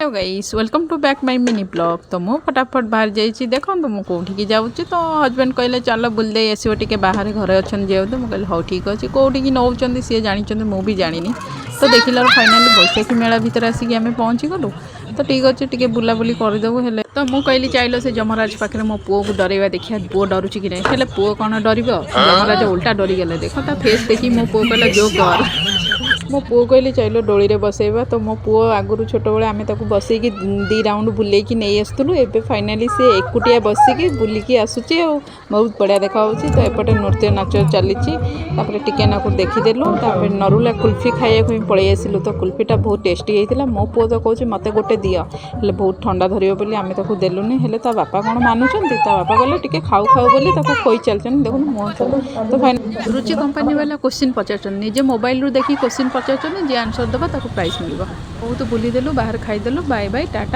Hello guys welcome to back my mini blog. तो मु फटाफट बाहर जाइए देखो तो मुझे जाऊँगी तो हजबैंड कहले चल बुलदे आसो टे बाहर घरे अच्छा जेहतु मुझे हाँ ठीक अच्छे कौटी नौकरी सी जानी मुझे जानी तो देखिल फाइनाली बैशाखी मेला भितर आसिक आम पहुँची गलु तो ठीक अच्छे टे बुलाबुली करदेबू हेले तो मुझे कहली चाहिए से जमराज पाखे मो पुओ को डरवा देखिए पुओ डरुची कि नहीं हेले पुओ कौन डर जमराज उल्टा डरीगले देख ता फेस देखी मो पुओ कहला जो कर मो पुओ कहली चाहिए डोली रे बसैबा तो मो पुओ आगुरी छोट बड़े आम बसैकी 2 राउंड बुलेकी नहीं आसुलु एबे फाइनाली से एकुटिया बसिकी बुलिकी आसूची और बहुत बढ़िया देखा तो एपटे नृत्य नाच चली टिके नाक देखीदेलु नरुला कुल्फी खाइए पलि आसिलु तो कुल्फीटा बहुत टेस्टी होता मो पुओ तो कहूँ मत गोटे दियो हेले बहुत ठंडा धरियो बोली आम ताको देलुनी हेले ता बापा कौन मानुचंती ता बापा कहले टिके खाऊ खाऊ बोली ताको खोई चलछन देखुन मो तो फाइनल रुचि कंपनी वाला क्वेश्चन पचारछन निजे मोबाइल रु देखी क्वेश्चन पचारछन जे आंसर दबा ताको प्राइस मिलबो बहुत बुलीदेलु बाहर खाईदेलु बाय बाय टाटा।